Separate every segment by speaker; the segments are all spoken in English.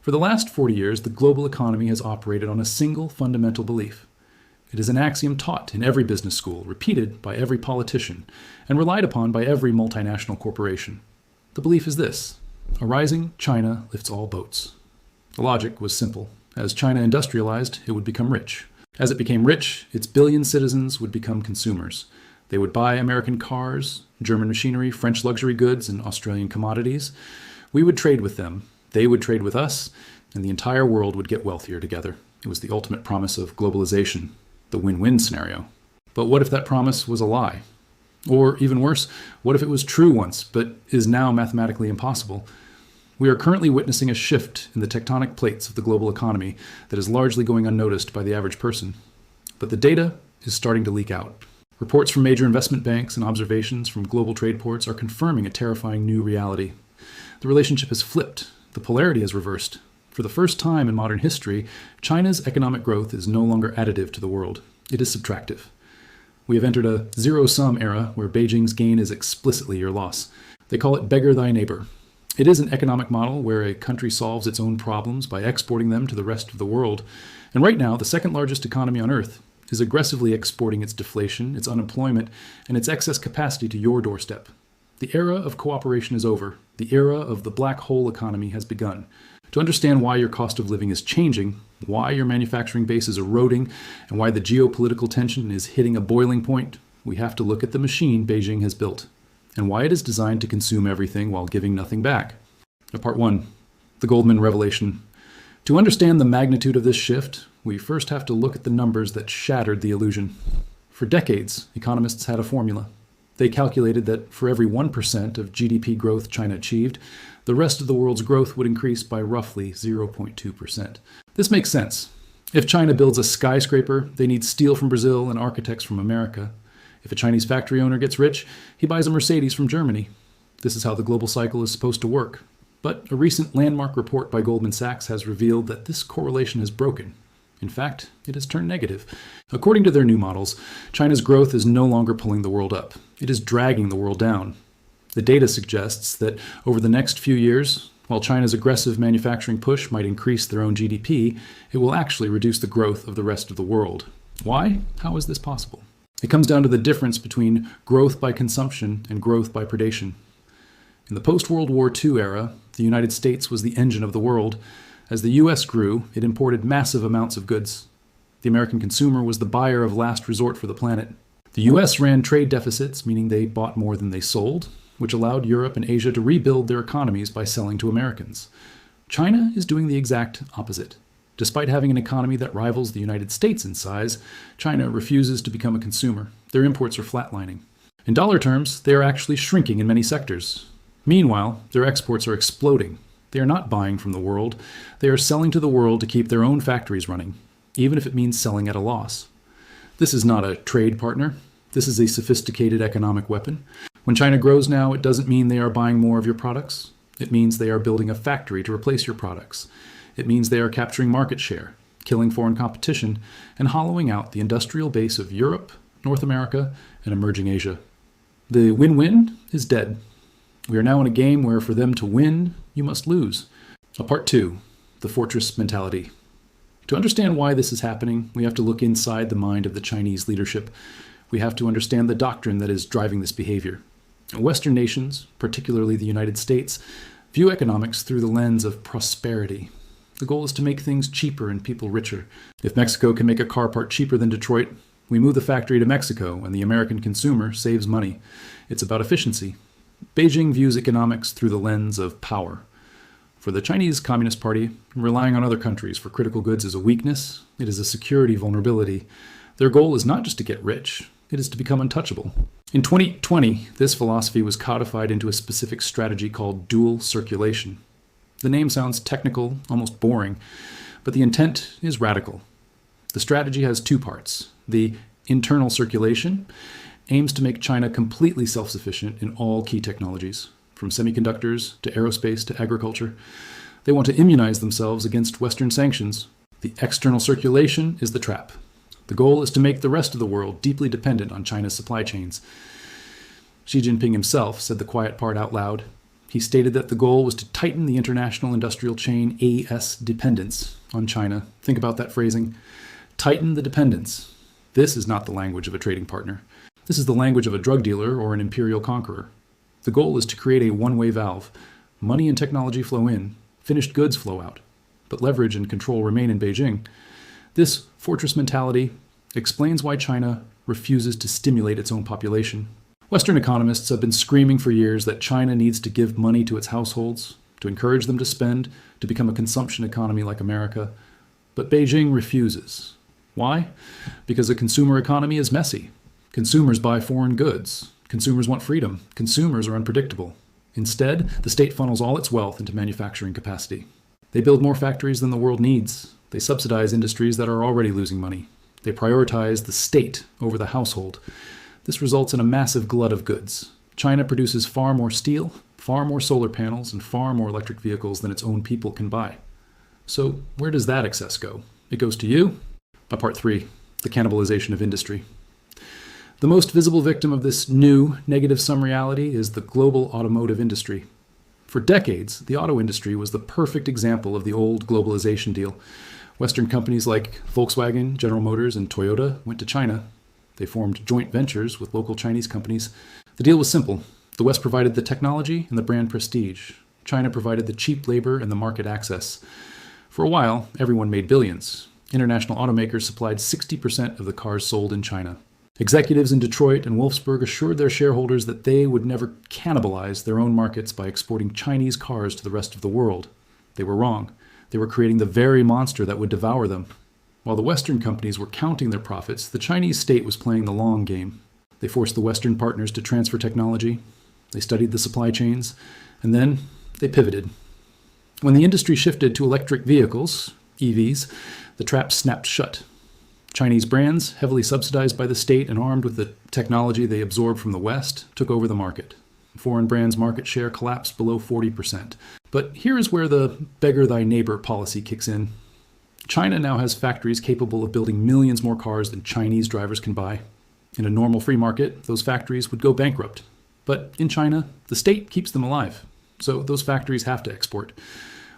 Speaker 1: For the last 40 years, the global economy has operated on a single fundamental belief. It is an axiom taught in every business school, repeated by every politician, and relied upon by every multinational corporation. The belief is this: a rising China lifts all boats. The logic was simple. As China industrialized, it would become rich. As it became rich, its billion citizens would become consumers. They would buy American cars, German machinery, French luxury goods, and Australian commodities. We would trade with them. They would trade with us, and the entire world would get wealthier together. It was the ultimate promise of globalization, the win-win scenario. But what if that promise was a lie? Or even worse, what if it was true once, but is now mathematically impossible? We are currently witnessing a shift in the tectonic plates of the global economy that is largely going unnoticed by the average person. But the data is starting to leak out. Reports from major investment banks and observations from global trade ports are confirming a terrifying new reality. The relationship has flipped. The polarity has reversed. For the first time in modern history, China's economic growth is no longer additive to the world. It is subtractive. We have entered a zero-sum era where Beijing's gain is explicitly your loss. They call it Beggar Thy Neighbor. It is an economic model where a country solves its own problems by exporting them to the rest of the world. And right now, the second largest economy on Earth is aggressively exporting its deflation, its unemployment, and its excess capacity to your doorstep. The era of cooperation is over. The era of the black hole economy has begun. To understand why your cost of living is changing, why your manufacturing base is eroding, and why the geopolitical tension is hitting a boiling point, we have to look at the machine Beijing has built, and why it is designed to consume everything while giving nothing back. Part 1. The Goldman revelation. To understand the magnitude of this shift, we first have to look at the numbers that shattered the illusion. For decades, economists had a formula. They calculated that for every 1% of GDP growth China achieved, the rest of the world's growth would increase by roughly 0.2%. This makes sense. If China builds a skyscraper, they need steel from Brazil and architects from America. If a Chinese factory owner gets rich, he buys a Mercedes from Germany. This is how the global cycle is supposed to work. But a recent landmark report by Goldman Sachs has revealed that this correlation has broken. In fact, it has turned negative. According to their new models, China's growth is no longer pulling the world up. It is dragging the world down. The data suggests that over the next few years, while China's aggressive manufacturing push might increase their own GDP, it will actually reduce the growth of the rest of the world. Why? How is this possible? It comes down to the difference between growth by consumption and growth by predation. In the post-World War II era, the United States was the engine of the world. As the U.S. grew, it imported massive amounts of goods. The American consumer was the buyer of last resort for the planet. The U.S. ran trade deficits, meaning they bought more than they sold, which allowed Europe and Asia to rebuild their economies by selling to Americans. China is doing the exact opposite. Despite having an economy that rivals the United States in size, China refuses to become a consumer. Their imports are flatlining. In dollar terms, they are actually shrinking in many sectors. Meanwhile, their exports are exploding. They are not buying from the world. They are selling to the world to keep their own factories running, even if it means selling at a loss. This is not a trade partner. This is a sophisticated economic weapon. When China grows now, it doesn't mean they are buying more of your products. It means they are building a factory to replace your products. It means they are capturing market share, killing foreign competition, and hollowing out the industrial base of Europe, North America, and emerging Asia. The win-win is dead. We are now in a game where for them to win, you must lose. Part 2. The fortress mentality. To understand why this is happening, we have to look inside the mind of the Chinese leadership. We have to understand the doctrine that is driving this behavior. Western nations, particularly the United States, view economics through the lens of prosperity. The goal is to make things cheaper and people richer. If Mexico can make a car part cheaper than Detroit, we move the factory to Mexico and the American consumer saves money. It's about efficiency. Beijing views economics through the lens of power. For the Chinese Communist Party, relying on other countries for critical goods is a weakness. It is a security vulnerability. Their goal is not just to get rich, it is to become untouchable. In 2020, this philosophy was codified into a specific strategy called dual circulation. The name sounds technical, almost boring, but the intent is radical. The strategy has two parts. The internal circulation aims to make China completely self-sufficient in all key technologies, from semiconductors to aerospace to agriculture. They want to immunize themselves against Western sanctions. The external circulation is the trap. The goal is to make the rest of the world deeply dependent on China's supply chains. Xi Jinping himself said the quiet part out loud. He stated that the goal was to tighten the international industrial chain AS dependence on China. Think about that phrasing. Tighten the dependence. This is not the language of a trading partner. This is the language of a drug dealer or an imperial conqueror. The goal is to create a one-way valve. Money and technology flow in, finished goods flow out, but leverage and control remain in Beijing. This fortress mentality explains why China refuses to stimulate its own population. Western economists have been screaming for years that China needs to give money to its households, to encourage them to spend, to become a consumption economy like America. But Beijing refuses. Why? Because a consumer economy is messy. Consumers buy foreign goods. Consumers want freedom. Consumers are unpredictable. Instead, the state funnels all its wealth into manufacturing capacity. They build more factories than the world needs. They subsidize industries that are already losing money. They prioritize the state over the household. This results in a massive glut of goods. China produces far more steel, far more solar panels, and far more electric vehicles than its own people can buy. So where does that excess go? It goes to you? By part 3, the cannibalization of industry. The most visible victim of this new negative-sum reality is the global automotive industry. For decades, the auto industry was the perfect example of the old globalization deal. Western companies like Volkswagen, General Motors, and Toyota went to China. They formed joint ventures with local Chinese companies. The deal was simple. The West provided the technology and the brand prestige. China provided the cheap labor and the market access. For a while, everyone made billions. International automakers supplied 60% of the cars sold in China. Executives in Detroit and Wolfsburg assured their shareholders that they would never cannibalize their own markets by exporting Chinese cars to the rest of the world. They were wrong. They were creating the very monster that would devour them. While the Western companies were counting their profits, the Chinese state was playing the long game. They forced the Western partners to transfer technology. They studied the supply chains. And then they pivoted. When the industry shifted to electric vehicles, EVs, the trap snapped shut. Chinese brands, heavily subsidized by the state and armed with the technology they absorbed from the West, took over the market. Foreign brands' market share collapsed below 40%. But here is where the Beggar Thy Neighbor policy kicks in. China now has factories capable of building millions more cars than Chinese drivers can buy. In a normal free market, those factories would go bankrupt. But in China, the state keeps them alive. So those factories have to export.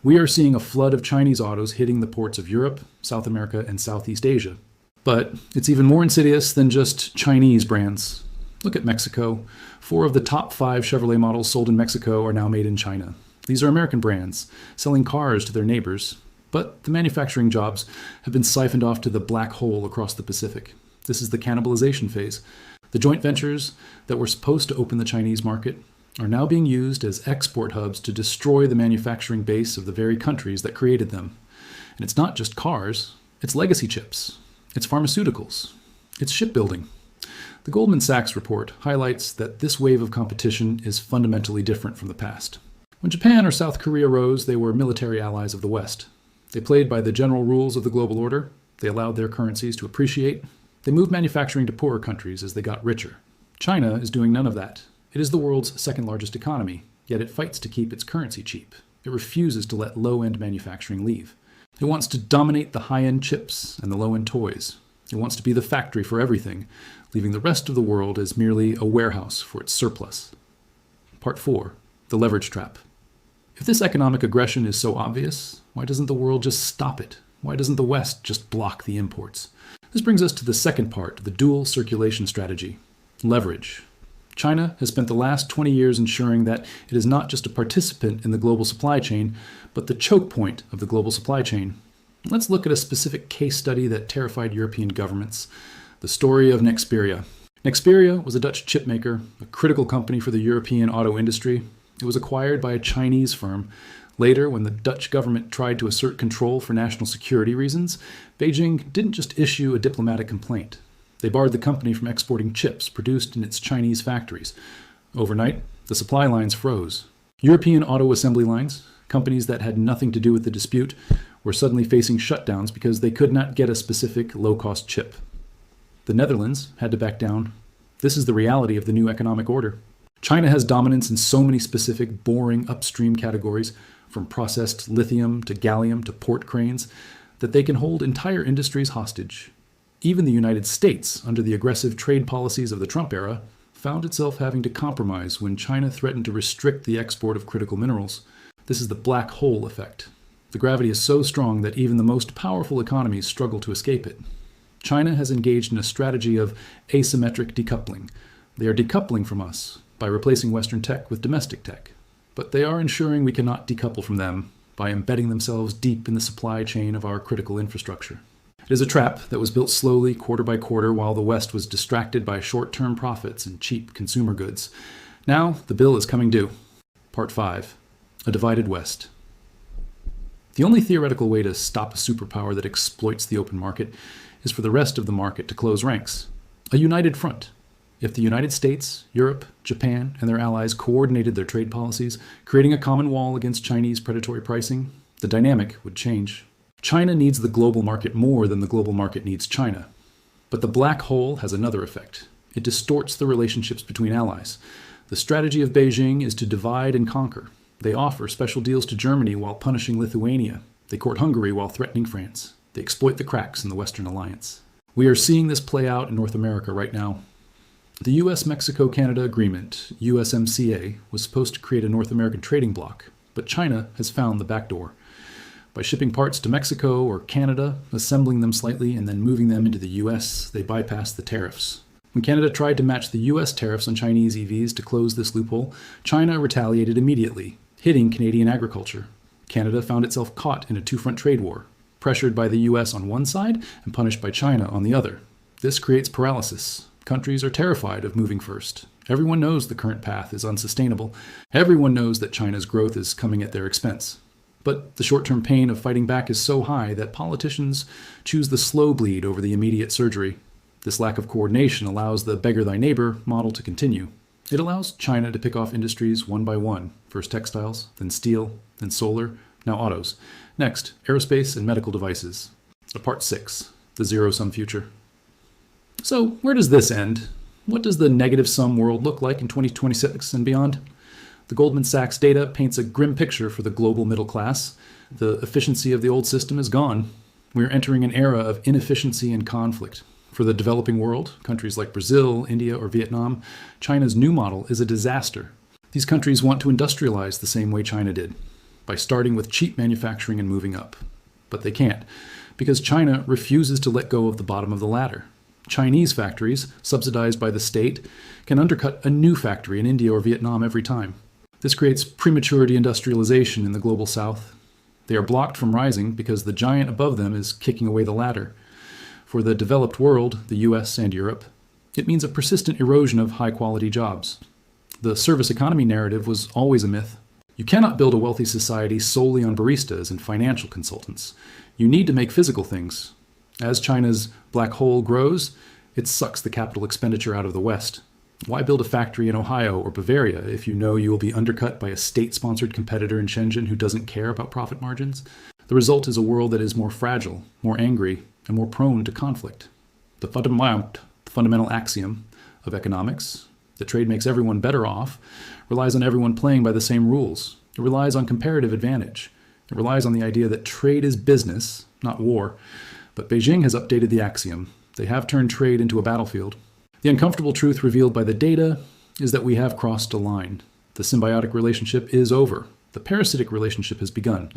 Speaker 1: We are seeing a flood of Chinese autos hitting the ports of Europe, South America, and Southeast Asia. But it's even more insidious than just Chinese brands. Look at Mexico. 4 of the top 5 Chevrolet models sold in Mexico are now made in China. These are American brands, selling cars to their neighbors. But the manufacturing jobs have been siphoned off to the black hole across the Pacific. This is the cannibalization phase. The joint ventures that were supposed to open the Chinese market are now being used as export hubs to destroy the manufacturing base of the very countries that created them. And it's not just cars, it's legacy chips, it's pharmaceuticals, it's shipbuilding. The Goldman Sachs report highlights that this wave of competition is fundamentally different from the past. When Japan or South Korea rose, they were military allies of the West. They played by the general rules of the global order. They allowed their currencies to appreciate. They moved manufacturing to poorer countries as they got richer. China is doing none of that. It is the world's second largest economy, yet it fights to keep its currency cheap. It refuses to let low-end manufacturing leave. It wants to dominate the high-end chips and the low-end toys. It wants to be the factory for everything, leaving the rest of the world as merely a warehouse for its surplus. Part 4. The leverage trap. If this economic aggression is so obvious, why doesn't the world just stop it? Why doesn't the West just block the imports? This brings us to the second part, the dual circulation strategy. Leverage. China has spent the last 20 years ensuring that it is not just a participant in the global supply chain, but the choke point of the global supply chain. Let's look at a specific case study that terrified European governments. The story of Nexperia. Nexperia was a Dutch chip maker, a critical company for the European auto industry. It was acquired by a Chinese firm. Later, when the Dutch government tried to assert control for national security reasons, Beijing didn't just issue a diplomatic complaint. They barred the company from exporting chips produced in its Chinese factories. Overnight, the supply lines froze. European auto assembly lines, companies that had nothing to do with the dispute, were suddenly facing shutdowns because they could not get a specific low-cost chip. The Netherlands had to back down. This is the reality of the new economic order. China has dominance in so many specific, boring upstream categories, from processed lithium to gallium to port cranes, that they can hold entire industries hostage. Even the United States, under the aggressive trade policies of the Trump era, found itself having to compromise when China threatened to restrict the export of critical minerals. This is the black hole effect. The gravity is so strong that even the most powerful economies struggle to escape it. China has engaged in a strategy of asymmetric decoupling. They are decoupling from us by replacing Western tech with domestic tech. But they are ensuring we cannot decouple from them by embedding themselves deep in the supply chain of our critical infrastructure. It is a trap that was built slowly, quarter by quarter, while the West was distracted by short-term profits and cheap consumer goods. Now, the bill is coming due. Part 5. A divided West. The only theoretical way to stop a superpower that exploits the open market is for the rest of the market to close ranks. A united front. If the United States, Europe, Japan, and their allies coordinated their trade policies, creating a common wall against Chinese predatory pricing, the dynamic would change. China needs the global market more than the global market needs China. But the black hole has another effect. It distorts the relationships between allies. The strategy of Beijing is to divide and conquer. They offer special deals to Germany while punishing Lithuania. They court Hungary while threatening France. They exploit the cracks in the Western alliance. We are seeing this play out in North America right now. The US-Mexico-Canada Agreement, USMCA, was supposed to create a North American trading bloc, but China has found the back door. By shipping parts to Mexico or Canada, assembling them slightly, and then moving them into the US, they bypassed the tariffs. When Canada tried to match the US tariffs on Chinese EVs to close this loophole, China retaliated immediately, hitting Canadian agriculture. Canada found itself caught in a two-front trade war, pressured by the US on one side and punished by China on the other. This creates paralysis. Countries are terrified of moving first. Everyone knows the current path is unsustainable. Everyone knows that China's growth is coming at their expense. But the short-term pain of fighting back is so high that politicians choose the slow bleed over the immediate surgery. This lack of coordination allows the Beggar Thy Neighbor model to continue. It allows China to pick off industries one by one. First textiles, then steel, then solar, now autos. Next, aerospace and medical devices. Part 6, the zero-sum future. So where does this end? What does the negative-sum world look like in 2026 and beyond? The Goldman Sachs data paints a grim picture for the global middle class. The efficiency of the old system is gone. We are entering an era of inefficiency and conflict. For the developing world, countries like Brazil, India, or Vietnam, China's new model is a disaster. These countries want to industrialize the same way China did, by starting with cheap manufacturing and moving up. But they can't, because China refuses to let go of the bottom of the ladder. Chinese factories, subsidized by the state, can undercut a new factory in India or Vietnam every time. This creates premature deindustrialization in the global south. They are blocked from rising because the giant above them is kicking away the ladder. For the developed world, the US and Europe, it means a persistent erosion of high-quality jobs. The service economy narrative was always a myth. You cannot build a wealthy society solely on baristas and financial consultants. You need to make physical things. As China's black hole grows, it sucks the capital expenditure out of the West. Why build a factory in Ohio or Bavaria if you know you will be undercut by a state-sponsored competitor in Shenzhen who doesn't care about profit margins? The result is a world that is more fragile, more angry, and more prone to conflict. The fundamental axiom of economics, that trade makes everyone better off, relies on everyone playing by the same rules. It relies on comparative advantage. It relies on the idea that trade is business, not war. But Beijing has updated the axiom. They have turned trade into a battlefield. The uncomfortable truth revealed by the data is that we have crossed a line. The symbiotic relationship is over. The parasitic relationship has begun.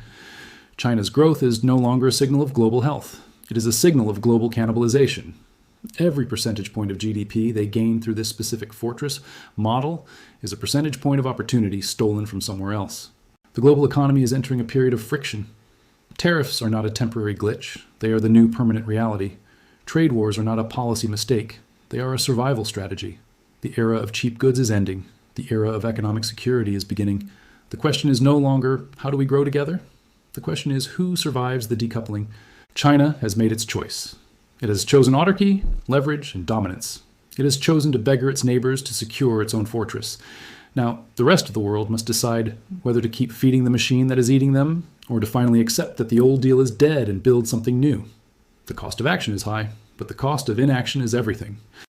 Speaker 1: China's growth is no longer a signal of global health. It is a signal of global cannibalization. Every percentage point of GDP they gain through this specific fortress model is a percentage point of opportunity stolen from somewhere else. The global economy is entering a period of friction. Tariffs are not a temporary glitch. They are the new permanent reality. Trade wars are not a policy mistake. They are a survival strategy. The era of cheap goods is ending. The era of economic security is beginning. The question is no longer, how do we grow together? The question is, who survives the decoupling? China has made its choice. It has chosen autarky, leverage, and dominance. It has chosen to beggar its neighbors to secure its own fortress. Now, the rest of the world must decide whether to keep feeding the machine that is eating them, or to finally accept that the old deal is dead and build something new. The cost of action is high, but the cost of inaction is everything.